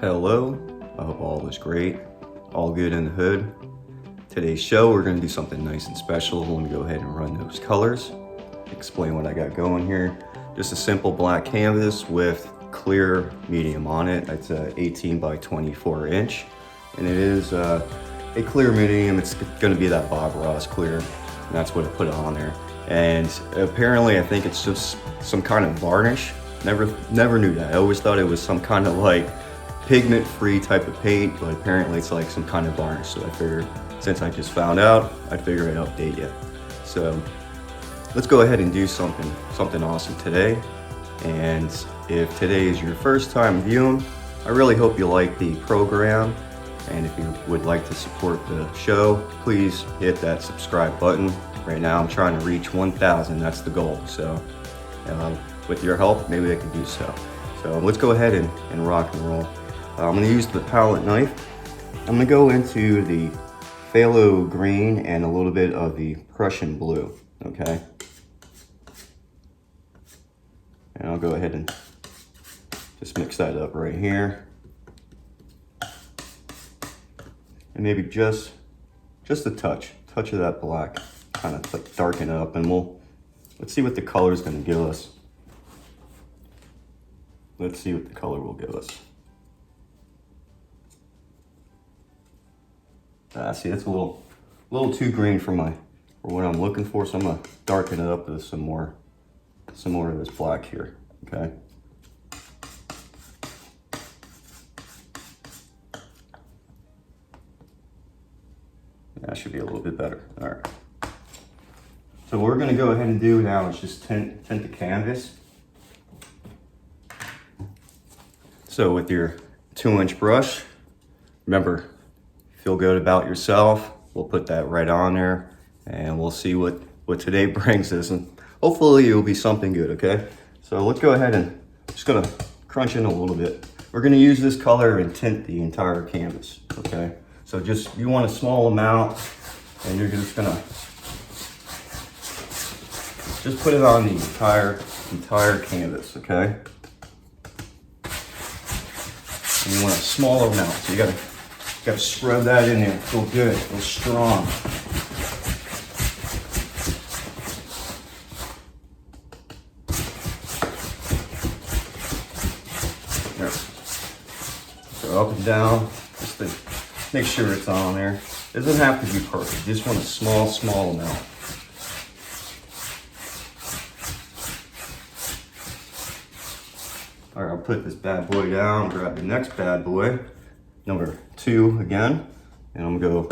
Hello, I hope all is great, all good in the hood. Today's show, we're gonna do something nice and special. Let me go ahead and run those colors, explain what I got going here. Just a simple black canvas with clear medium on it. It's a 18 by 24 inch, and it is a clear medium. It's gonna be that Bob Ross clear, and that's what I put on there. And apparently, I think it's just some kind of varnish. Never knew that. I always thought it was some kind of like pigment-free type of paint, but apparently it's like some kind of varnish. So I figured, since I just found out, I figured I'd update you. So let's go ahead and do something awesome today. And if today is your first time viewing, I really hope you like the program. And if you would like to support the show, please hit that subscribe button. Right now I'm trying to reach 1,000, that's the goal. So with your help, maybe I can do so. So let's go ahead and rock and roll. I'm gonna use the palette knife. I'm gonna go into the phthalo green and a little bit of the Prussian blue, okay? And I'll go ahead and just mix that up right here. And maybe just a touch of that black, kind of like darken it up, and let's see what the color is gonna give us. Let's see what the color will give us. See, that's a little too green for what I'm looking for, so I'm gonna darken it up with some more of this black here, okay? That should be a little bit better. All right. So what we're gonna go ahead and do now is just tint the canvas. So with your 2-inch brush, remember, feel good about yourself. We'll put that right on there, and we'll see what today brings us, and hopefully it'll be something good, okay? So let's go ahead and just gonna crunch in a little bit. We're gonna use this color and tint the entire canvas, okay? So you want a small amount, and you're just gonna put it on the entire canvas, okay? And you want a smaller amount, so you gotta spread that in there. Feel good, feel strong. There. So up and down, just to make sure it's on there. It doesn't have to be perfect. You just want a small amount. All right, I'll put this bad boy down, grab the next bad boy, number 2 again, and I'm gonna go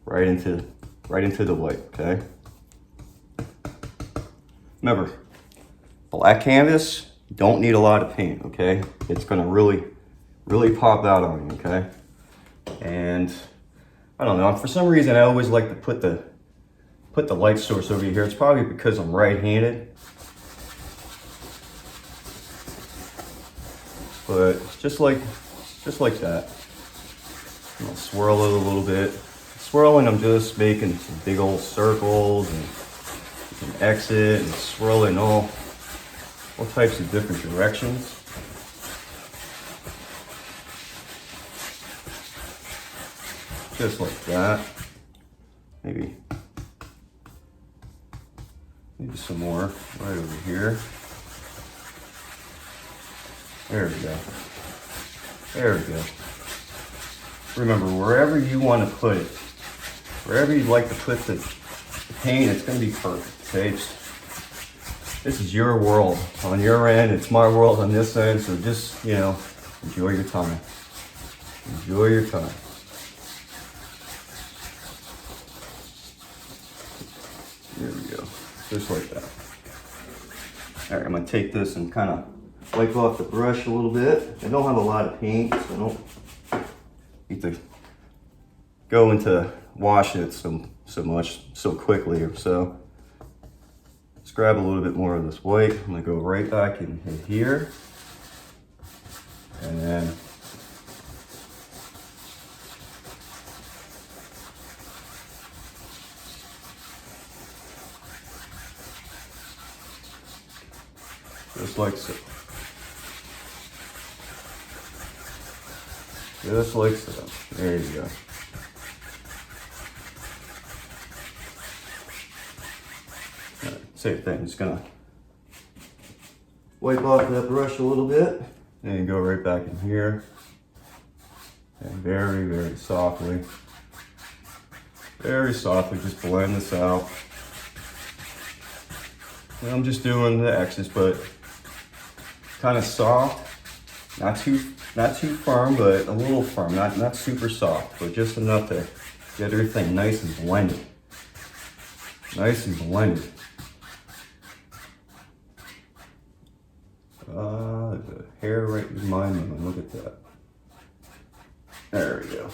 right into the white, okay? Remember, black canvas, don't need a lot of paint, okay? It's gonna really pop out on you, okay? And I don't know, for some reason I always like to put the light source over here. It's probably because I'm right-handed. But just like that. I'll swirl it a little bit. Swirling, I'm just making some big old circles, and you can exit and swirl in all types of different directions. Just like that. Maybe some more right over here. There we go. There we go. Remember, wherever you want to put it, wherever you'd like to put the paint, it's going to be perfect, okay? This is your world on your end. It's my world on this end, so just, enjoy your time. Enjoy your time. There we go. Just like that. All right, I'm going to take this and kind of wipe off the brush a little bit. I don't have a lot of paint, so I don't need to go into washing it so quickly. So let's grab a little bit more of this white. I'm gonna go right back in here, and then just like so. Just like so. There you go. All right, same thing, just gonna wipe off that brush a little bit and go right back in here. And very softly just blend this out. And I'm just doing the X's, but kind of soft, not too firm, but a little firm, not super soft, but just enough to get everything nice and blended. Nice and blended. The hair right in my moon, look at that. There we go.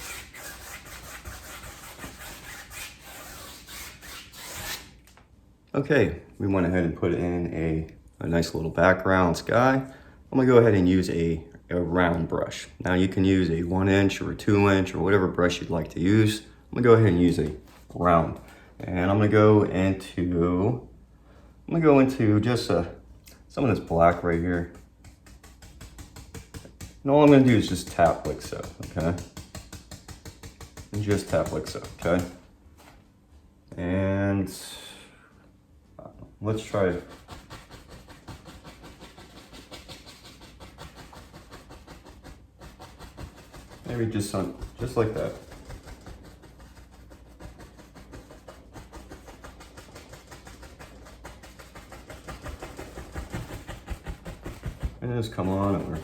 Okay, we went ahead and put in a nice little background sky. I'm gonna go ahead and use a round brush. Now you can use a 1" or a 2" or whatever brush you'd like to use. I'm gonna go ahead and use a round. And I'm gonna go into just some of this black right here. And all I'm gonna do is just tap like so, okay? And just tap like so, okay? And let's try it. Maybe just like that. And just come on over.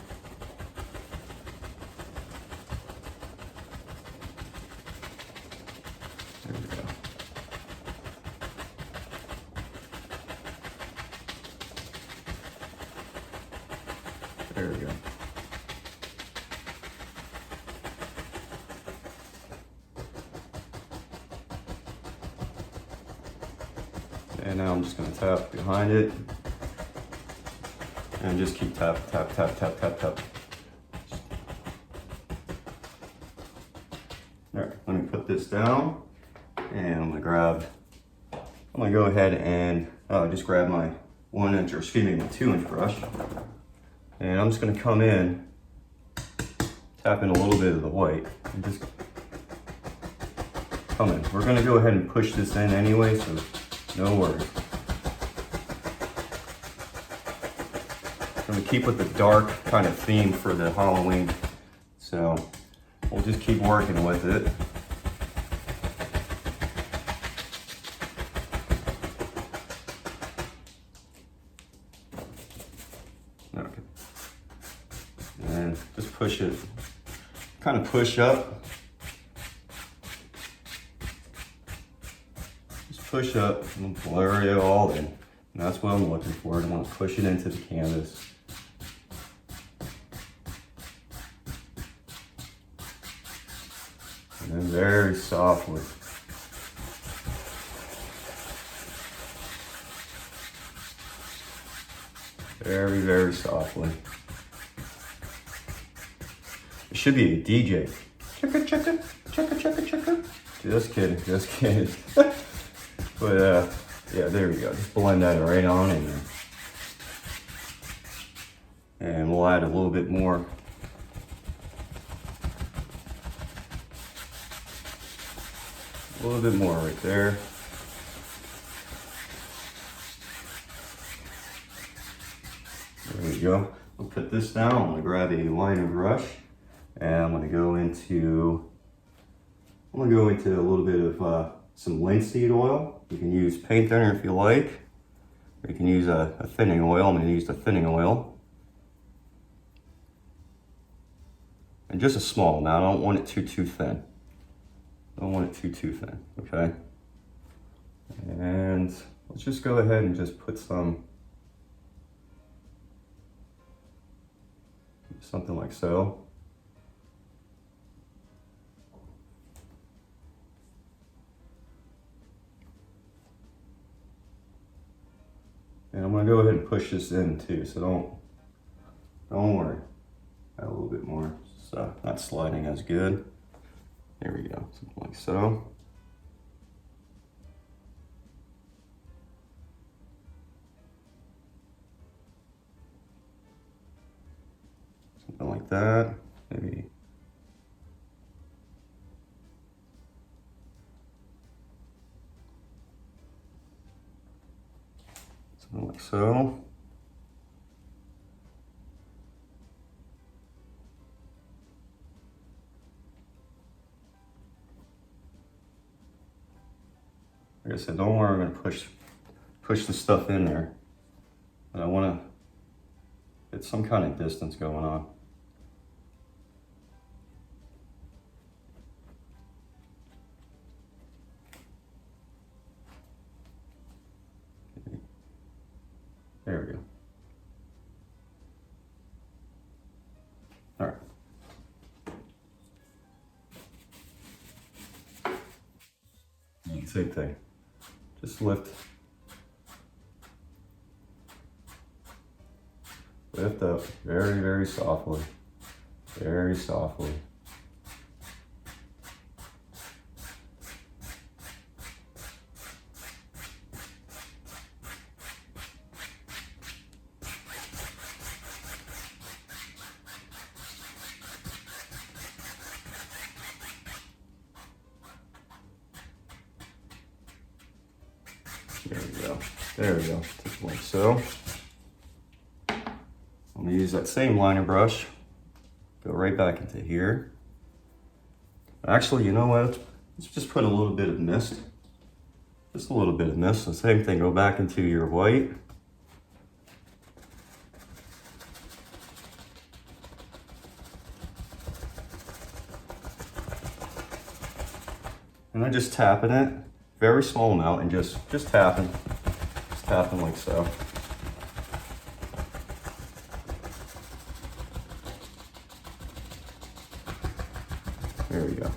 There we go. There we go. And now I'm just going to tap behind it and just keep tap. All right, let me put this down and I'm going to go ahead and just grab my 1" or excuse me, my 2" brush. And I'm just going to come in, tap in a little bit of the white and just come in. We're going to go ahead and push this in anyway, so no worries. I'm gonna keep with the dark kind of theme for the Halloween. So we'll just keep working with it. Okay. And just push it, kind of push up. Push up and blur it all in. And that's what I'm looking for. I want to push it into the canvas. And then very softly. Very softly. It should be a DJ. Chicka. Just kidding. But yeah, there we go. Just blend that right on in there. And we'll add a little bit more. A little bit more right there. There we go. We'll put this down. I'm going to grab a liner brush and I'm going to go into a little bit of some linseed oil. You can use paint thinner if you like, or you can use a thinning oil. I'm going to use the thinning oil. And just a small amount. I don't want it too thin. Okay? And let's just go ahead and just put something like so. And I'm gonna go ahead and push this in too, so don't worry. Add a little bit more, so not sliding as good. There we go, something like so. Something like that, maybe like so. Like I said, don't worry, I'm gonna push the stuff in there. But I wanna get some kind of distance going on. There we go. All right. Same thing. Just lift up very, very softly. Very softly. There we go. There we go. Just like so. I'm gonna use that same liner brush. Go right back into here. Actually, you know what? Let's just put a little bit of mist. Just a little bit of mist. The same thing. Go back into your white. And I'm just tapping it. Very small amount, and just tapping. Just tapping like so. There we go.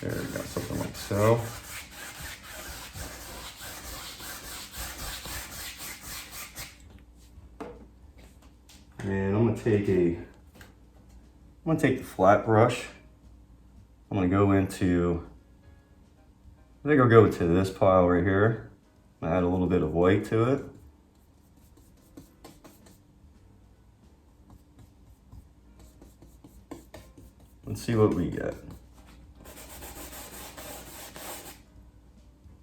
There we go, something like so. And I'm gonna take the flat brush. I'm gonna go into, I think I'll go to this pile right here. Add a little bit of white to it. Let's see what we get.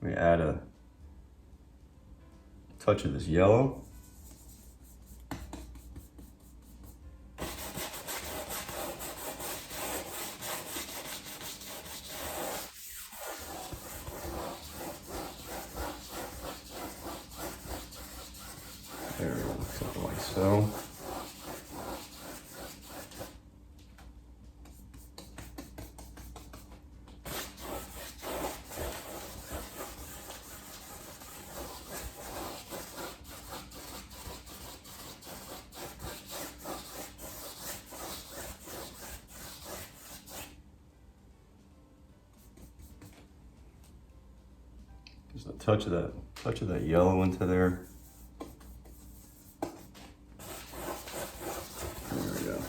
We add a touch of this yellow. There we go, something like so. Just a touch of that yellow into there. There we go.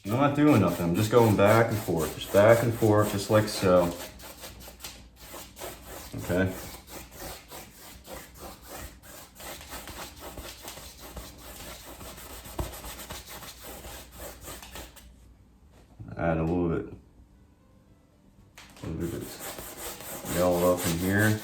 I'm not doing nothing. I'm just going back and forth, just like so. Okay. Add a little bit of yellow up in here.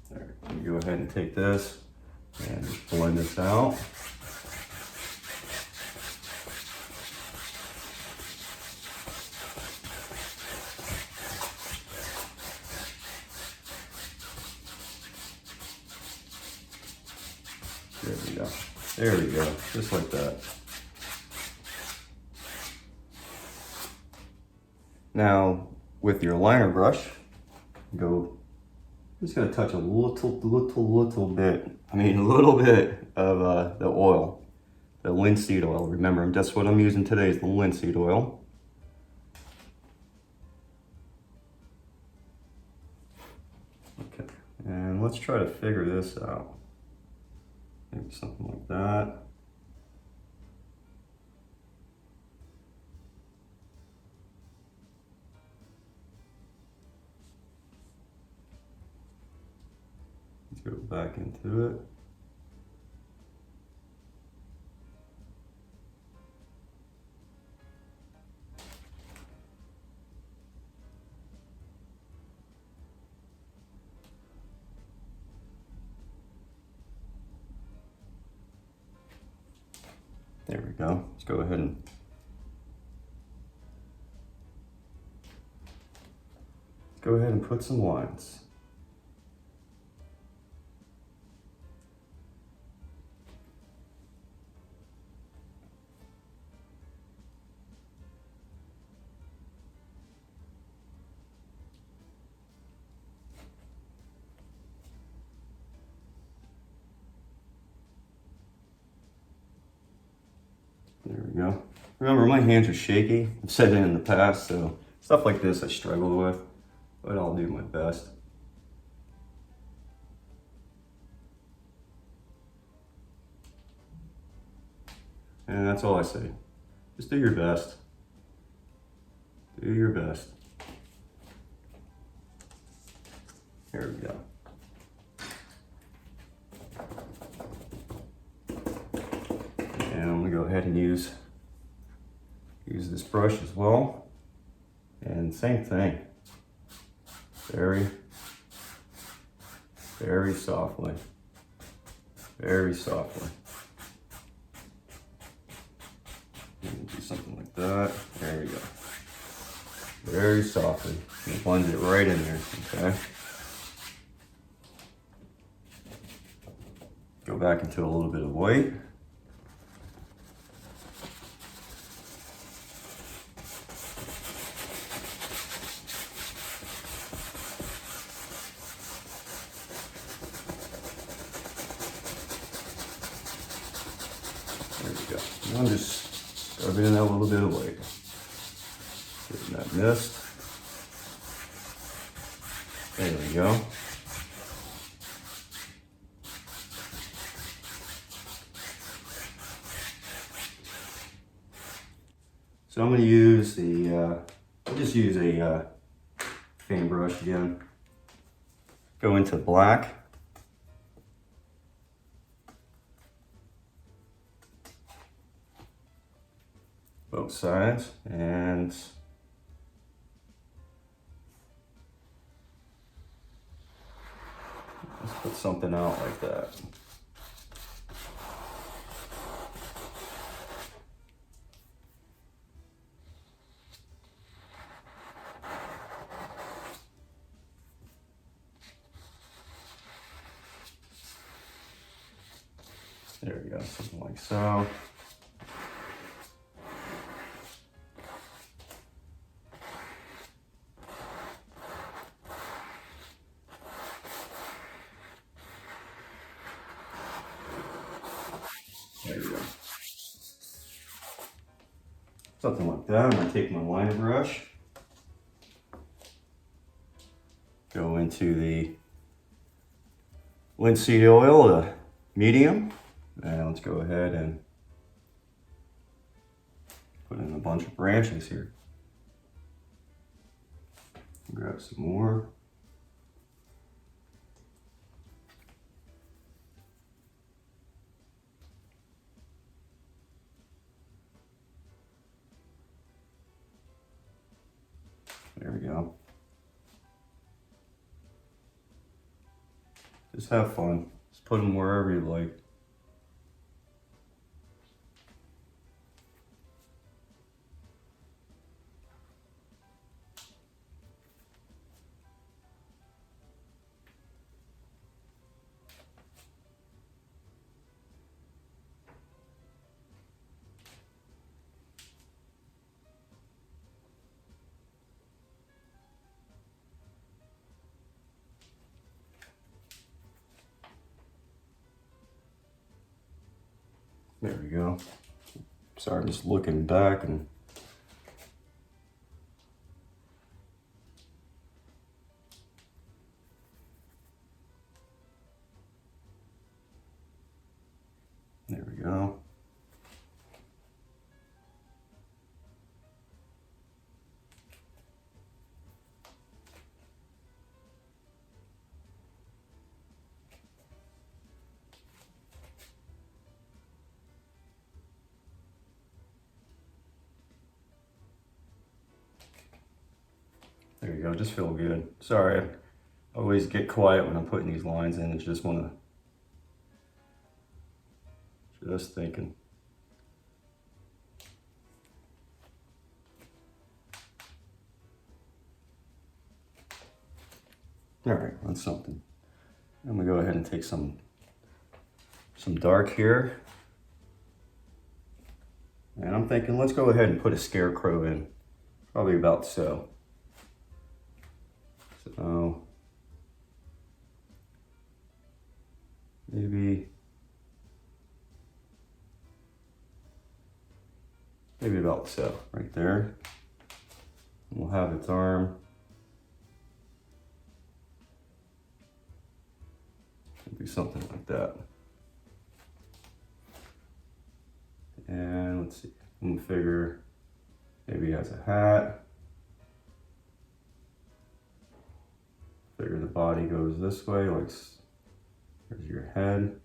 There, let me go ahead and take this and just blend this out. There we go. There we go. Just like that. Now, with your liner brush, go. I'm just gonna touch a little bit. I mean, a little bit of the oil, the linseed oil. Remember, that's what I'm using today is the linseed oil. Okay, and let's try to figure this out. Maybe something like that. Let's go back into it. There we go. Let's go ahead and put some lines. There we go. Remember, my hands are shaky. I've said it in the past, so stuff like this I struggle with, but I'll do my best. And that's all I say. Just do your best. Do your best. There we go. And I'm gonna go ahead and use this brush as well. And same thing. Very, very softly. Very softly. Do something like that. There we go. Very softly. And blend it right in there, okay? Go back into a little bit of white. There we go. And I'm just rubbing in a little bit of white. Getting that mist. There we go. So I'm going to use I'll just use a fan brush again. Go into black. Both sides, and let's put something out like that. There we go, something like so. There we go. Something like that. I'm going to take my liner brush, go into the linseed oil, the medium, and let's go ahead and put in a bunch of branches here. Grab some more. There we go. Just have fun. Just put them wherever you like. There we go. Sorry, I'm just looking back and we go. There you go, just feel good. Sorry, I always get quiet when I'm putting these lines in. I just want to, just thinking. All right, that's something. I'm gonna go ahead and take some dark here. And I'm thinking, let's go ahead and put a Scarecrow in. Probably about so. So, maybe about so, right there. We'll have its arm. Do something like that. And let's see, I'm gonna figure maybe it has a hat. Figure the body goes this way, like there's your head.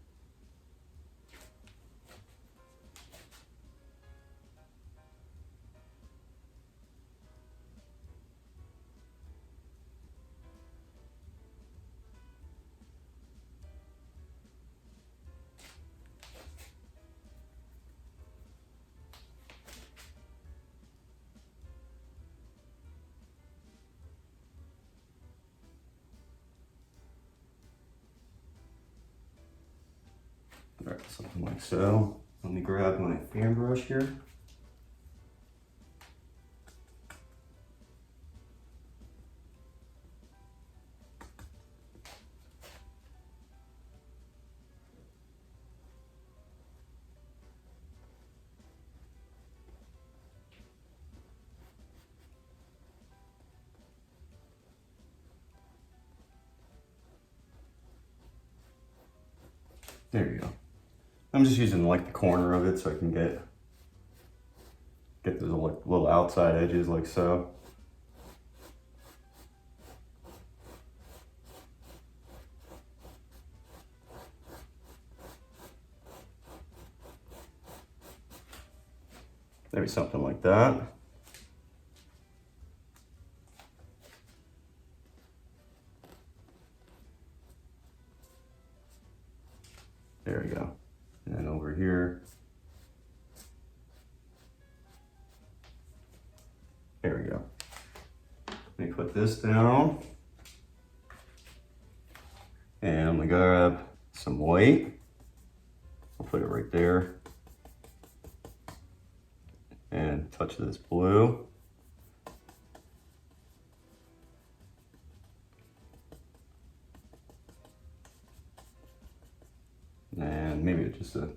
All right, something like so. Let me grab my fan brush here. There you go. I'm just using like the corner of it so I can get those like little outside edges like so. Maybe something like that. There we go. And then over here. There we go. Let me put this down. And I'm gonna grab some white. I'll put it right there. And touch this blue. And maybe just a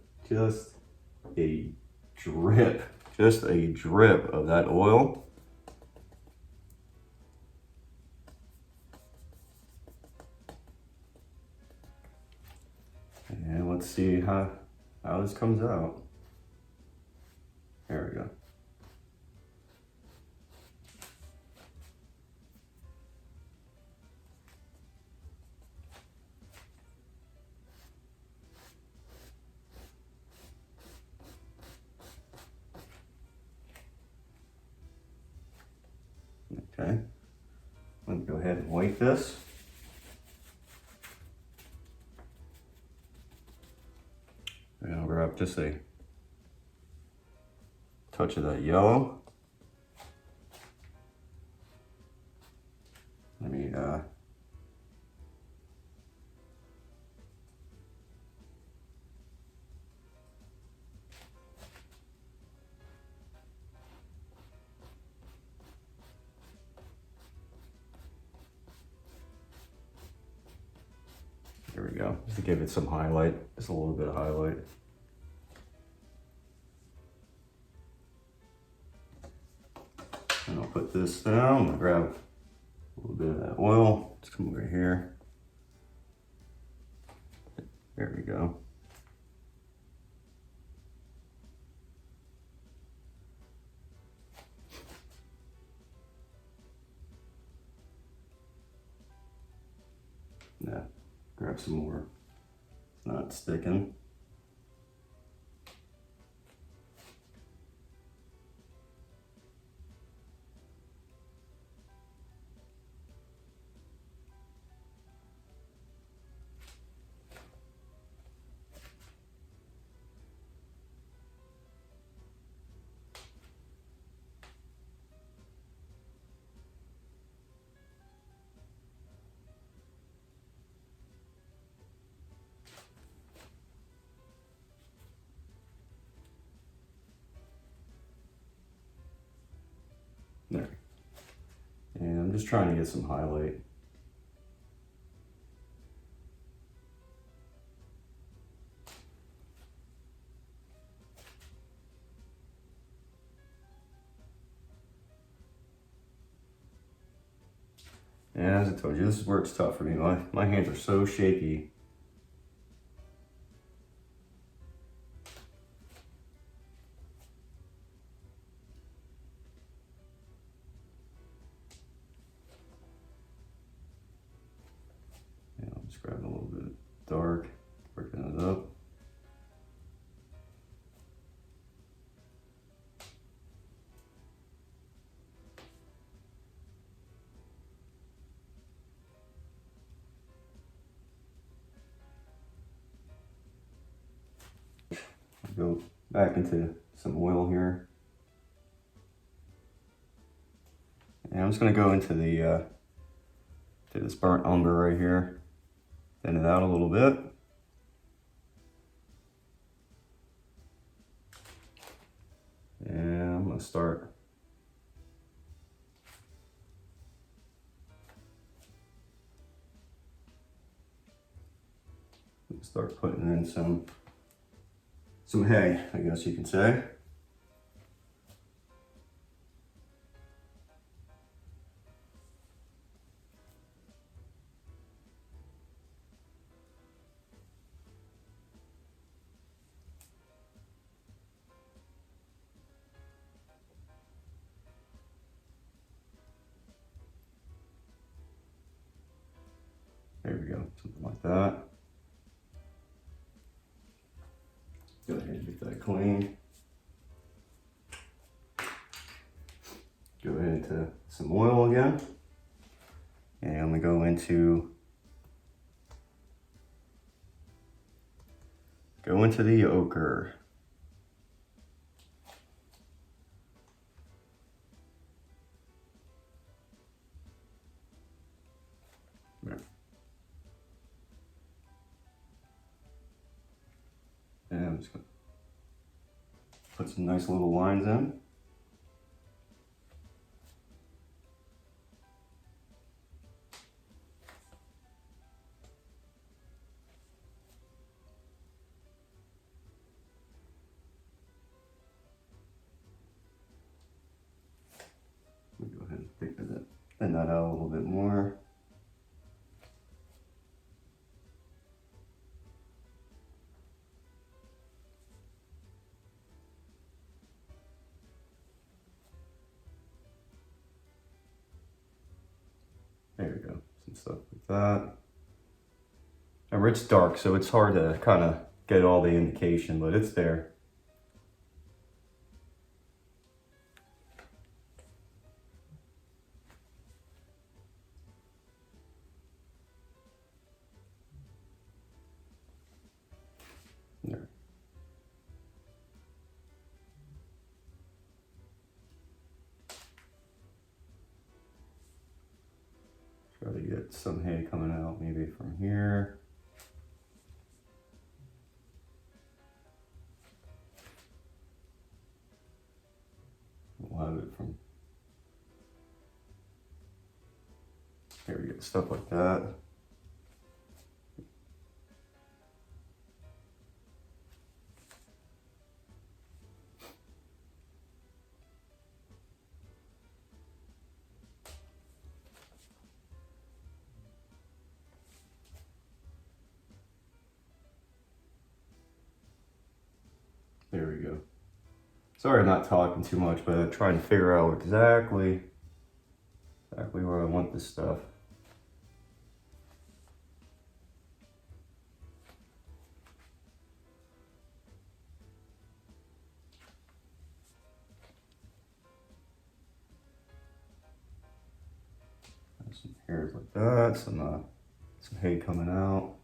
drip of that oil. And let's see how this comes out. There we go. Okay, let me go ahead and wipe this. And I'll grab just a touch of that yellow. Let me there we go, just to give it some highlight, just a little bit of highlight. And I'll put this down, I'll grab a little bit of that oil, just come over here. There we go. Grab some more. It's not sticking. There. And I'm just trying to get some highlight. And as I told you, this is where it's tough for me. My hands are so shaky. Just grabbing a little bit dark, working it up. I'll go back into some oil here. And I'm just gonna go into the to this burnt umber right here. Thin it out a little bit. And I'm gonna start putting in some hay, I guess you can say. There we go, something like that. Go ahead and get that clean. Go ahead into some oil again. And I'm gonna go into the ochre. There. And I'm just gonna put some nice little lines in. Let me go ahead and thin that out a little bit more. There we go, some stuff like that. Remember, it's dark, so it's hard to kind of get all the indication, but it's there. There. Try to get some hay coming out maybe from here. We'll have it from, there we go, stuff like that. There we go. Sorry I'm not talking too much, but I'm trying to figure out exactly where I want this stuff. hairs like that, some hay coming out.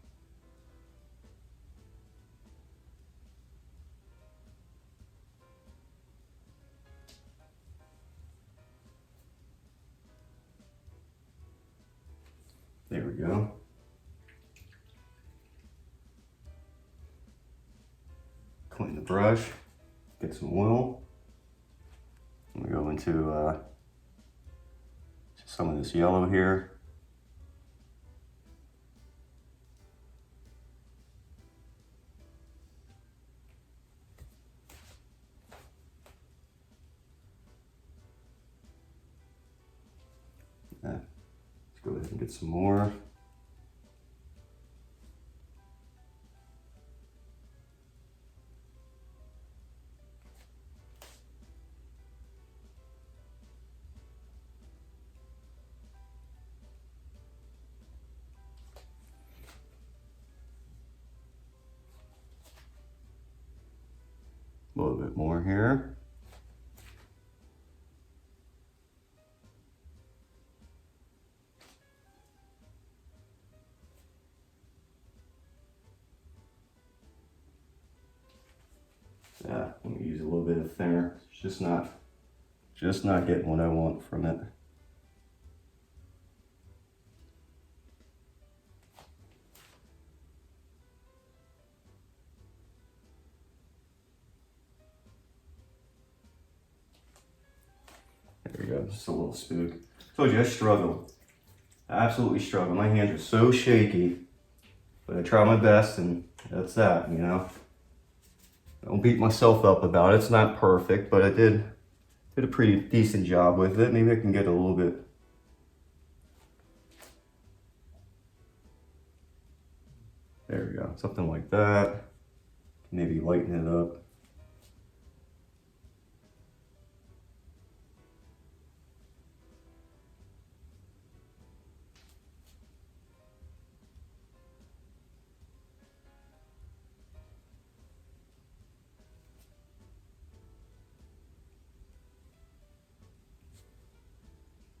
There we go. Clean the brush, get some oil. I'm gonna go into some of this yellow here. Let's go ahead and get some more. A little bit more here. Yeah, I'm gonna use a little bit of thinner. It's just not getting what I want from it. There we go, just a little spook. Told you I struggle. I absolutely struggle. My hands are so shaky, but I try my best, and that's that, you know. Don't beat myself up about it. It's not perfect, but I did a pretty decent job with it. Maybe I can get a little bit. There we go, something like that. Maybe lighten it up.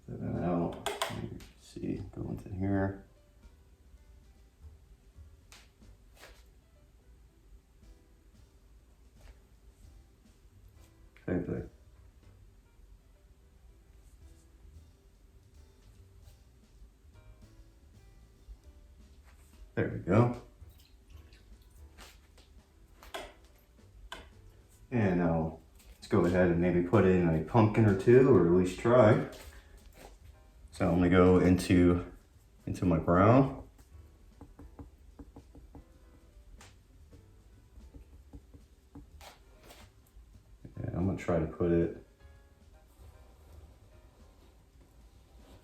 That out. See, go into here. Same thing. There we go. And now let's go ahead and maybe put in a pumpkin or two, or at least try. So I'm gonna go into my brown. And I'm gonna try to put it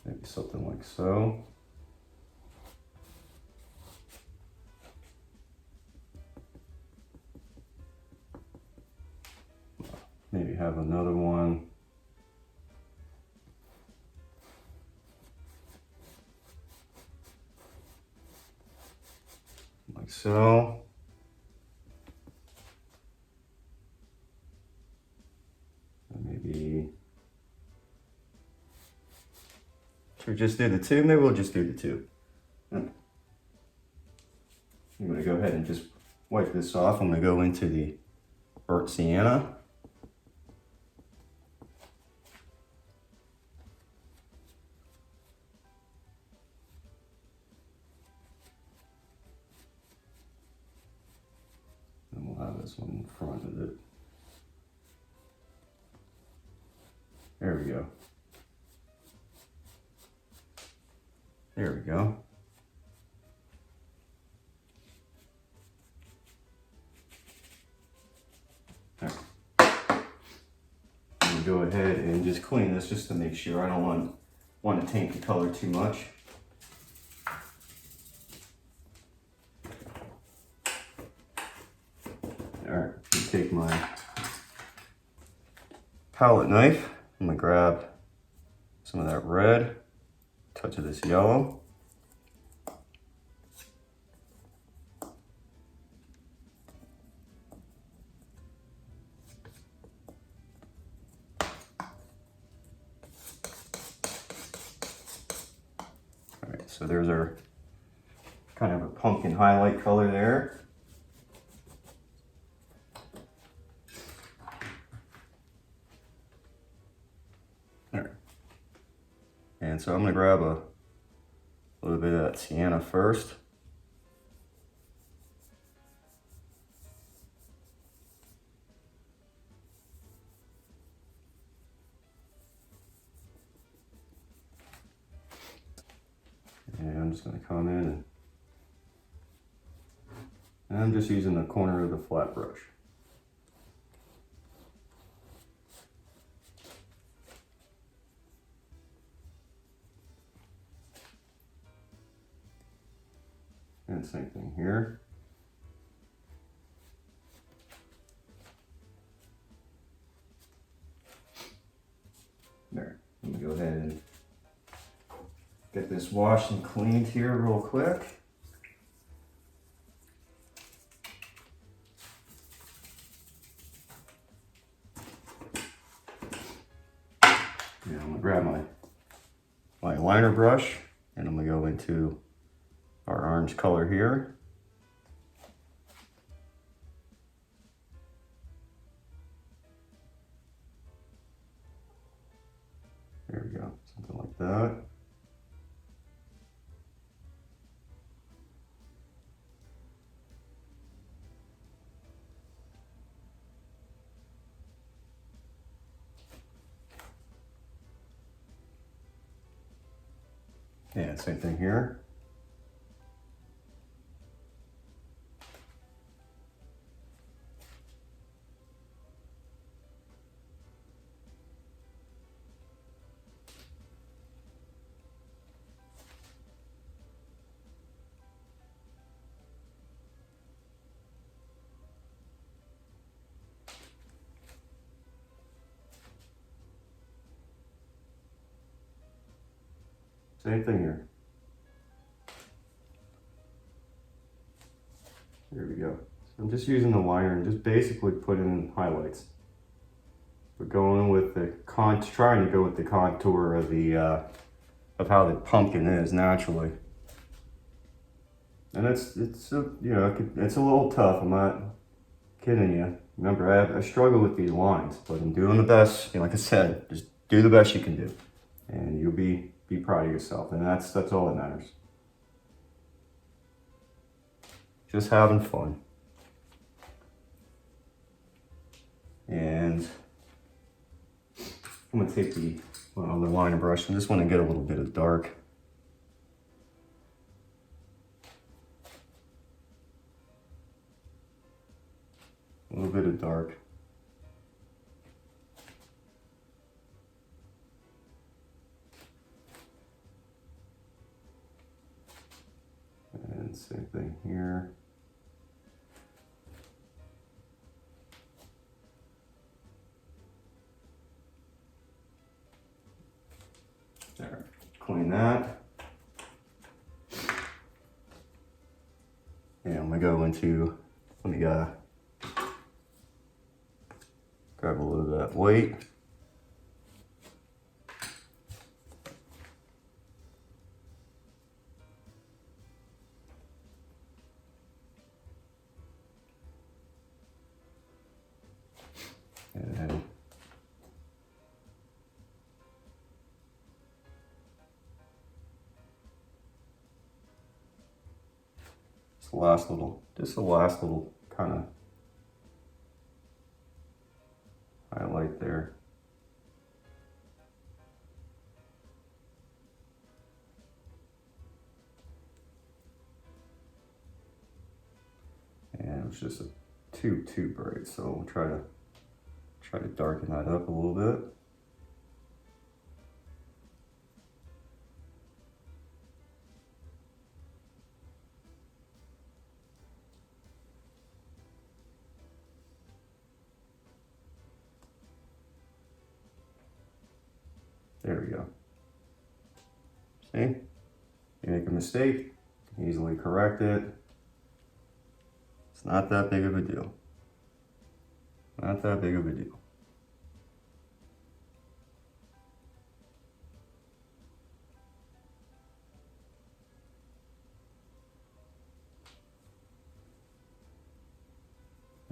maybe something like so. Maybe have another one. Like so. And maybe, should we just do the two? Maybe we'll just do the two. I'm gonna go ahead and just wipe this off. I'm gonna go into the burnt sienna. And we'll have this one in front of it. There we go. There we go. There. I'm gonna go ahead and just clean this just to make sure. I don't want to taint the color too much. All right, take my palette knife. I'm gonna grab some of that red, touch of this yellow. So there's our kind of a pumpkin highlight color there. There. And so I'm gonna grab a little bit of that sienna first. And I'm just gonna come in and I'm just using the corner of the flat brush. And same thing here. There. Let me go ahead and get this washed and cleaned here real quick. Now I'm gonna grab my liner brush and I'm gonna go into our orange color here. There we go, something like that. And same thing here. Same thing here. There we go. So I'm just using the liner and just basically putting in highlights. But going with the trying to go with the contour of the of how the pumpkin is naturally. And it's you know, it's a little tough. I'm not kidding you. Remember, I struggle with these lines, but I'm doing the best. You know, like I said, just do the best you can do, and you'll be proud of yourself. And that's all that matters. Just having fun. And I'm gonna take the other liner brush and just want to get a little bit of dark. A little bit of dark. And same thing here. There, clean that. And I'm gonna go into, let me grab a little of that white. And just the last little kind of highlight there. And it was just too bright, so we'll try to darken that up a little bit. There we go. See? You make a mistake, you can easily correct it. It's not that big of a deal. Not that big of a deal.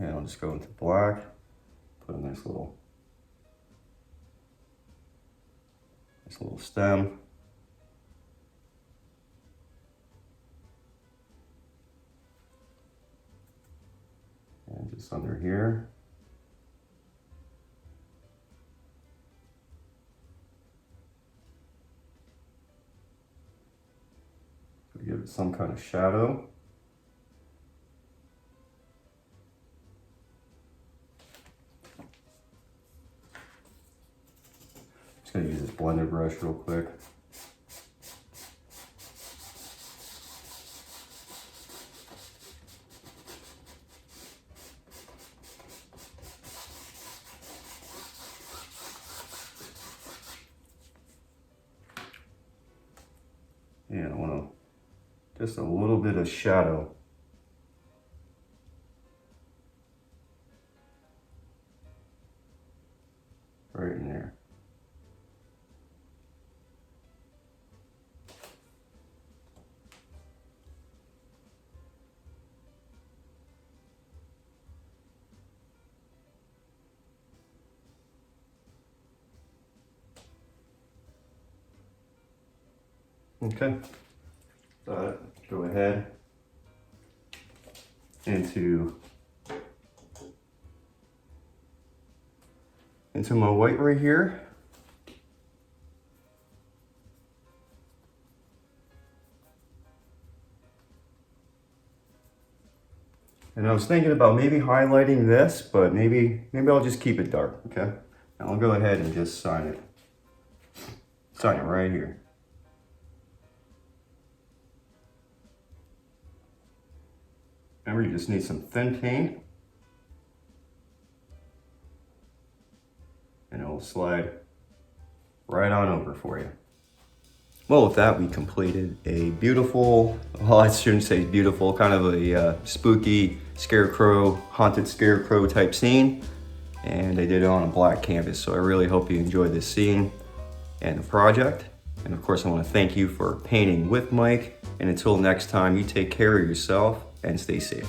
And I'll just go into black, put a nice little stem. And just under here. So give it some kind of shadow. Just gonna use this blender brush real quick. And I want just a little bit of shadow. Right in there. Okay, go ahead into my white right here. And I was thinking about maybe highlighting this, but maybe I'll just keep it dark, okay? Now I'll go ahead and just sign it. Sign it right here. Remember, you just need some thin paint. And it will slide right on over for you. Well, with that, we completed a beautiful, well, I shouldn't say beautiful, kind of a spooky scarecrow, haunted scarecrow type scene. And I did it on a black canvas, so I really hope you enjoyed this scene and the project. And of course, I want to thank you for painting with Mike. And until next time, you take care of yourself and stay safe.